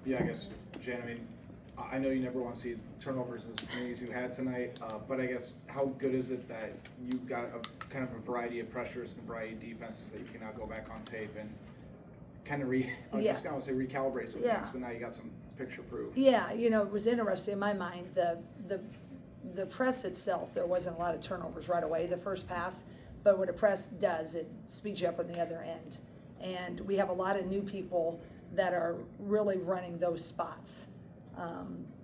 Yeah, I guess, Jen, I mean, I know you never want to see turnovers as many as you had tonight, but I guess how good is it that you got a kind of a variety of pressures and a variety of defenses that you can now go back on tape and kind of I Yeah. just want to say recalibrate some Yeah. things, but now you got some picture proof. Yeah, it was interesting in my mind, the press itself, there wasn't a lot of turnovers right away, the first pass, but what a press does, it speeds you up on the other end. And we have a lot of new people that are really running those spots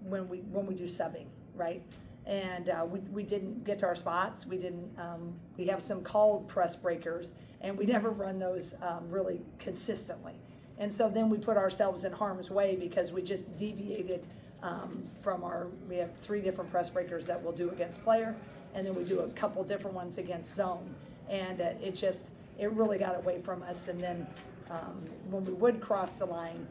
when we do subbing, right? And we didn't get to our spots. We have some called press breakers, and we never run those really consistently. And so then we put ourselves in harm's way because we just deviated we have 3 different press breakers that we'll do against player, and then we do a couple different ones against zone. And it really got away from us. And then when we would cross the line,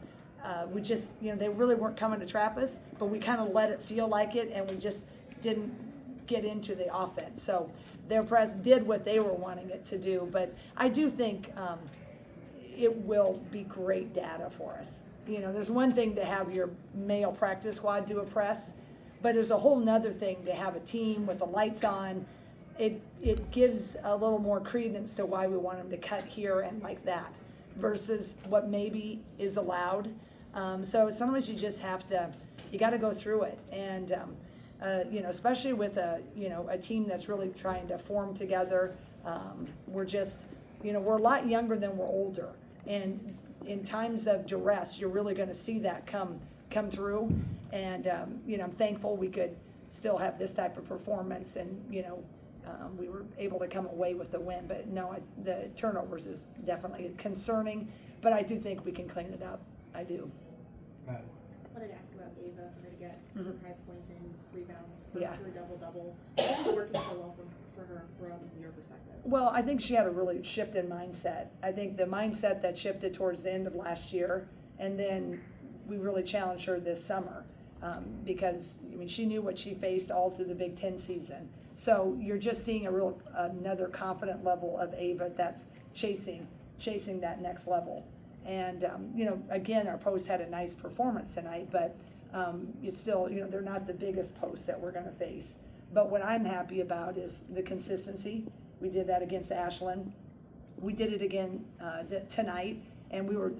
we just, they really weren't coming to trap us, but we kind of let it feel like it, and we just didn't get into the offense. So their press did what they were wanting it to do, but I do think it will be great data for us. There's one thing to have your male practice squad do a press, but there's a whole nother thing to have a team with the lights on. It gives a little more credence to why we want them to cut here and like that versus what maybe is allowed. So sometimes you just have to, you got to go through it. And, especially with a team that's really trying to form together, we're just, we're a lot younger than we're older. And in times of duress, you're really going to see that come through. And, I'm thankful we could still have this type of performance, and, we were able to come away with the win. But no, the turnovers is definitely concerning, but I do think we can clean it up. I do. Matt. I wanted to ask about Ava, for her to get 5 points and rebounds for Yeah. a double-double. What was working so well for her from your perspective? Well, I think she had a really shift in mindset. I think the mindset that shifted towards the end of last year, and then we really challenged her this summer because, she knew what she faced all through the Big Ten season. So you're just seeing another confident level of Ava that's chasing that next level. And, again, our posts had a nice performance tonight, but it's still, they're not the biggest posts that we're going to face. But what I'm happy about is the consistency. We did that against Ashland. We did it again tonight, and we were,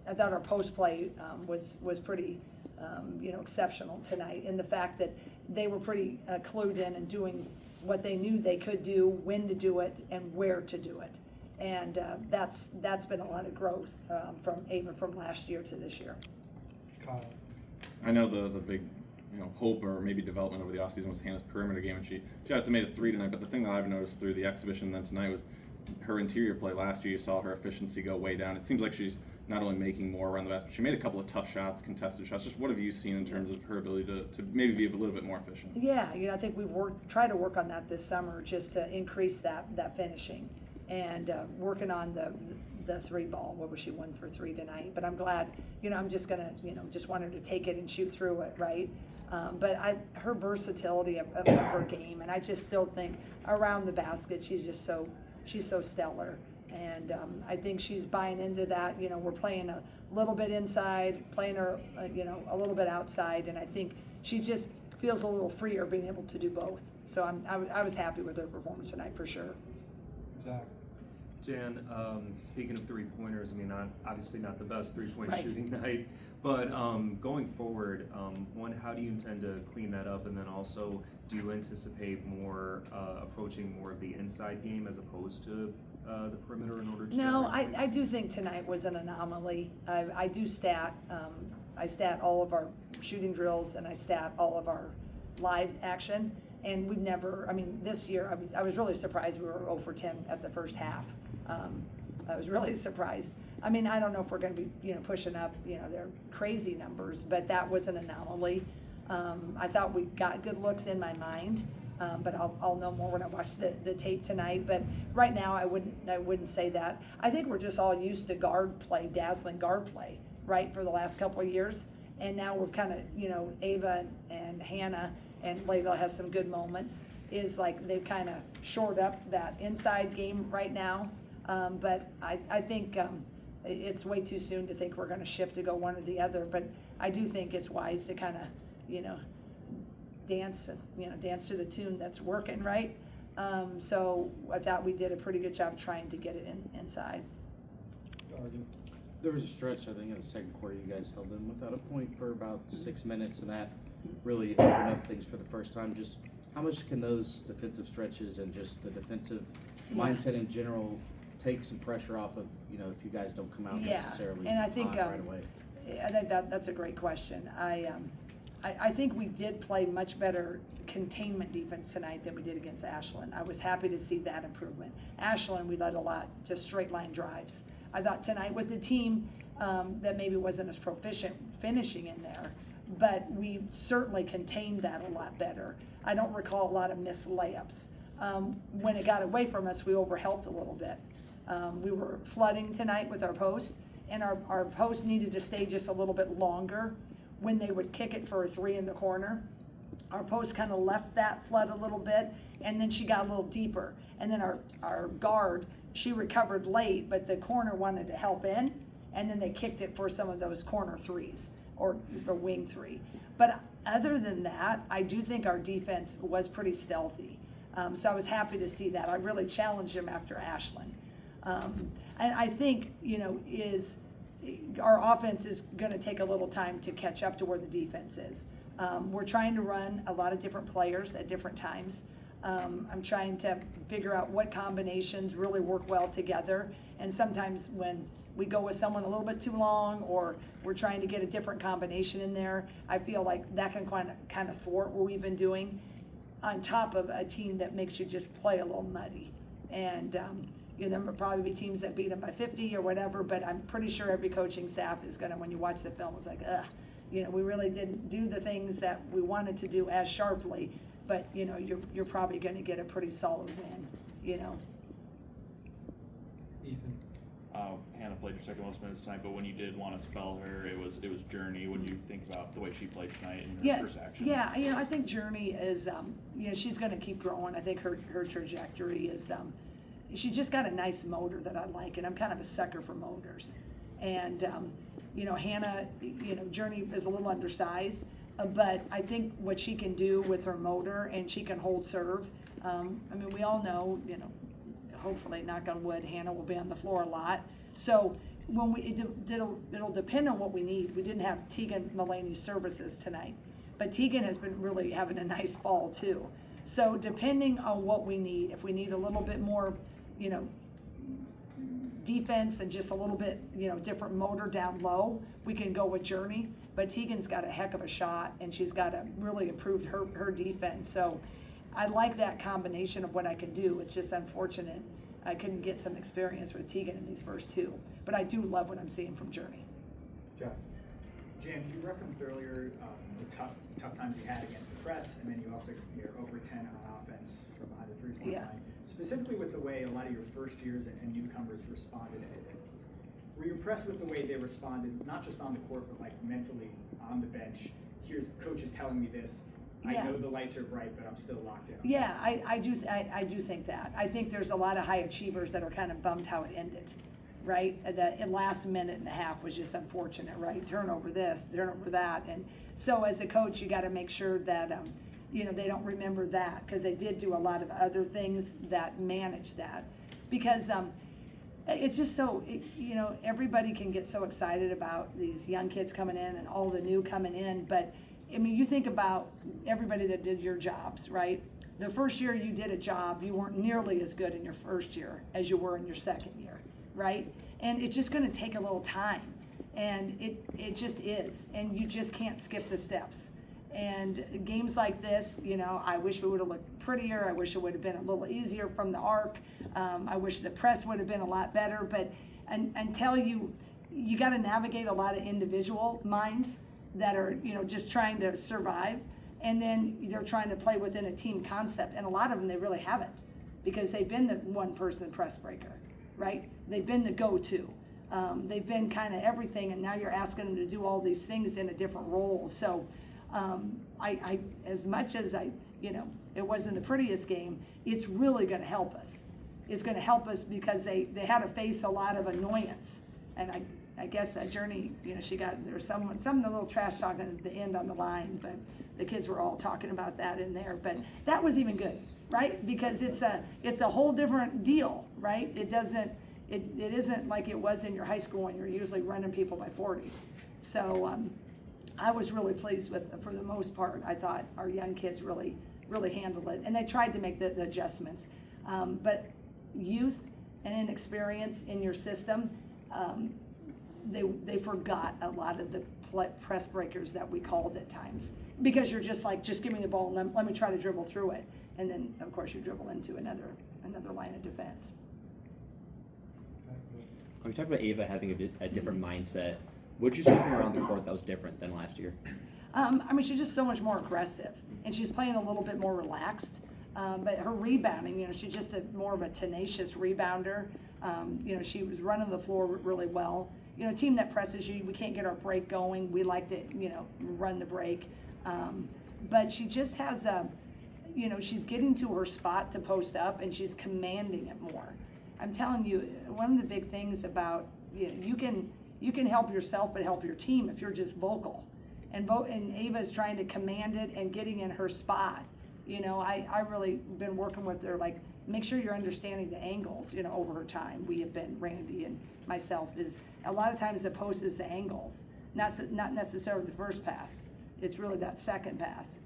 I thought our post play was pretty, exceptional tonight, in the fact that they were pretty clued in and doing what they knew they could do, when to do it, and where to do it. And that's been a lot of growth from Ava from last year to this year. Kyle. I know the big hope or maybe development over the offseason was Hannah's perimeter game, and she obviously made a 3 tonight, but the thing that I've noticed through the exhibition then tonight was her interior play. Last year you saw her efficiency go way down. It seems like she's not only making more around the basket, but she made a couple of tough shots, contested shots. Just what have you seen in terms of her ability to maybe be a little bit more efficient? Yeah, I think we've tried to work on that this summer, just to increase that finishing, and working on the 3 ball. What was she 1 for 3 tonight? But I'm glad, I'm just gonna, just want her to take it and shoot through it, right? But her versatility of her game, and I just still think around the basket, she's so stellar. And I think she's buying into that. We're playing a little bit inside, playing her, a little bit outside, and I think she just feels a little freer being able to do both. So I was happy with her performance tonight for sure. Zach. Jan, speaking of 3-pointers, obviously not the best 3-point Right. shooting night, but going forward, one, how do you intend to clean that up? And then also, do you anticipate more approaching more of the inside game as opposed to the perimeter in order to No, generate I points? do think tonight was an anomaly. I do stat. I stat all of our shooting drills, and I stat all of our live action. And we've never, this year I was really surprised we were 0 for 10 at the first half. I was really surprised. I don't know if we're going to be, pushing up, their crazy numbers, but that was an anomaly. I thought we got good looks in my mind, but I'll know more when I watch the tape tonight. But right now, I wouldn't say that. I think we're just all used to dazzling guard play, right, for the last couple of years, and now we've kind of, Ava and Hannah and Layla has some good moments. Is like they've kind of shored up that inside game right now. But I think It's way too soon to think we're gonna shift to go one or the other, but I do think it's wise to kind of, dance to the tune that's working, right? So I thought we did a pretty good job trying to get it inside. Arden. There was a stretch, I think, in the second quarter, you guys held them without a point for about 6 minutes, and that really opened up things for the first time. Just how much can those defensive stretches and just the defensive mindset in general take some pressure off of, if you guys don't come out necessarily and I think, right away? I think that's a great question. I think we did play much better containment defense tonight than we did against Ashland. I was happy to see that improvement. Ashland, we led a lot, just straight line drives. I thought tonight with the team that maybe wasn't as proficient finishing in there, but we certainly contained that a lot better. I don't recall a lot of missed layups. When it got away from us, we overhelped a little bit. We were flooding tonight with our posts, and our post needed to stay just a little bit longer when they would kick it for a 3 in the corner. Our post kind of left that flood a little bit, and then she got a little deeper. And then our guard, she recovered late, but the corner wanted to help in, and then they kicked it for some of those corner threes, or the wing 3. But other than that, I do think our defense was pretty stealthy. So I was happy to see that. I really challenged them after Ashland. And I think, our offense is going to take a little time to catch up to where the defense is. We're trying to run a lot of different players at different times. I'm trying to figure out what combinations really work well together. And sometimes when we go with someone a little bit too long, or we're trying to get a different combination in there, I feel like that can kind of thwart what we've been doing, on top of a team that makes you just play a little muddy. And there will probably be teams that beat them by 50 or whatever, but I'm pretty sure every coaching staff is gonna, when you watch the film, it's like, we really didn't do the things that we wanted to do as sharply, but you're probably gonna get a pretty solid win, Ethan. Hannah played her second most minutes tonight, but when you did want to spell her, it was Journey. When you think about the way she played tonight in her first action. Yeah, I think Journey is, she's gonna keep growing. I think her trajectory is, she just got a nice motor that I like, and I'm kind of a sucker for motors. And, Hannah, Journey is a little undersized, but I think what she can do with her motor, and she can hold serve. We all know, hopefully, knock on wood, Hannah will be on the floor a lot. So when it'll depend on what we need. We didn't have Tegan Mulaney's services tonight, but Tegan has been really having a nice fall too. So depending on what we need, if we need a little bit more, defense and just a little bit, different motor down low, we can go with Journey. But Tegan's got a heck of a shot, and she's got to really improve her defense. So I like that combination of what I can do. It's just unfortunate I couldn't get some experience with Tegan in these first 2. But I do love what I'm seeing from Journey. Jeff. Jan, you referenced earlier the tough times you had against the press, and then you're over 10 on offense from behind the 3-point line. Specifically with the way a lot of your first years and newcomers responded, were you impressed with the way they responded, not just on the court, but like mentally on the bench? Here's coaches telling me this. I know the lights are bright, but I'm still locked in. Yeah, I do think that. I think there's a lot of high achievers that are kind of bummed how it ended, right? That last minute and a half was just unfortunate, right? Turnover this, turnover that. And so as a coach, you got to make sure that, they don't remember that, because they did do a lot of other things that manage that. Because it's just so, everybody can get so excited about these young kids coming in and all the new coming in, but you think about everybody that did your jobs, right? The first year you did a job, you weren't nearly as good in your first year as you were in your second year, right? And it's just gonna take a little time, and it just is, and you just can't skip the steps. And games like this, I wish we would have looked prettier. I wish it would have been a little easier from the arc. I wish the press would have been a lot better, but until you got to navigate a lot of individual minds that are, just trying to survive, and then they're trying to play within a team concept, and a lot of them, they really haven't, because they've been the one person press breaker, right? They've been the go-to. They've been kind of everything, and now you're asking them to do all these things in a different role. So I as much as it wasn't the prettiest game, it's really going to help us. It's going to help us because they had to face a lot of annoyance and I guess that journey, you know, there was some a little trash talking at the end on the line, but the kids were all talking about that in there, but that was even good, right? Because it's a whole different deal, right? It isn't like it was in your high school when you're usually running people by 40. So, I was really pleased with, for the most part, I thought our young kids really handled it, and they tried to make the adjustments. But youth and inexperience in your system, they forgot a lot of the press breakers that we called at times, because you're just like, just give me the ball and let me try to dribble through it, and then of course you dribble into another line of defense. We talked about Ava having a different mindset. What did you see from around the court that was different than last year? I mean, she's just so much more aggressive, and she's playing a little bit more relaxed. But her rebounding, you know, she's just more of a tenacious rebounder. You know, she was running the floor really well. You know, a team that presses you, we can't get our break going. We like to, you know, run the break. But she just has you know, she's getting to her spot to post up, and she's commanding it more. I'm telling you, one of the big things about, you know, you can help yourself, but help your team if you're just vocal. And Ava's trying to command it and getting in her spot. You know, I really been working with her, like, make sure you're understanding the angles, you know, over her time. We have been, Randy and myself, is a lot of times the post is the angles, not necessarily the first pass. It's really that second pass.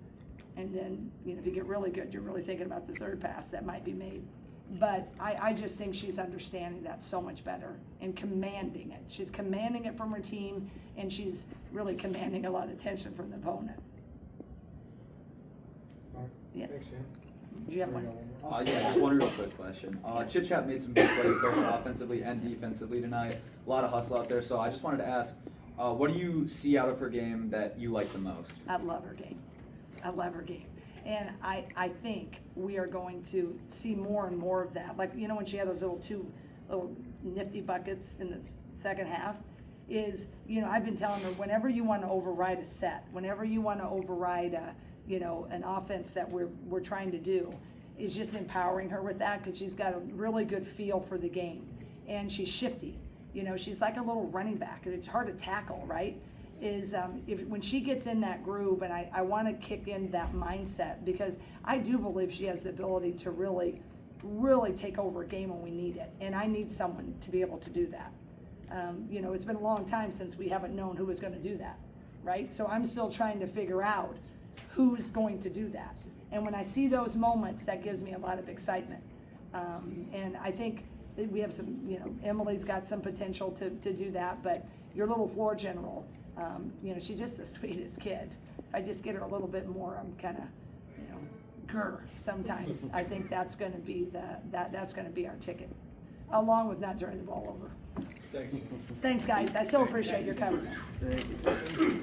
And then, you know, if you get really good, you're really thinking about the third pass that might be made. But I just think she's understanding that so much better and commanding it. She's commanding it from her team, and she's really commanding a lot of attention from the opponent. Yeah. Thanks, Jan. Do you have one? Yeah, just one real quick question. Chit Chat made some big plays both offensively and defensively tonight. A lot of hustle out there, so I just wanted to ask, what do you see out of her game that you like the most? I love her game. I love her game. And I think we are going to see more and more of that. Like, you know, when she had those two little nifty buckets in the second half, is, you know, I've been telling her, whenever you want to override a set, whenever you want to override you know, an offense that we're trying to do, is just empowering her with that, because she's got a really good feel for the game, and she's shifty. You know, she's like a little running back, and it's hard to tackle, right? Is when she gets in that groove, and I want to kick in that mindset, because I do believe she has the ability to really take over a game when we need it, and I need someone to be able to do that. You know, it's been a long time since we haven't known who was going to do that, right? So I'm still trying to figure out who's going to do that. And when I see those moments, that gives me a lot of excitement. And I think that we have some, you know, Emily's got some potential to do that, but your little floor general, you know, she's just the sweetest kid. If I just get her a little bit more, I'm kind of, you know, grr sometimes. I think that's going to be that's going to be our ticket, along with not turning the ball over. Thanks. Thanks, guys. I so appreciate your covering us. Thank you.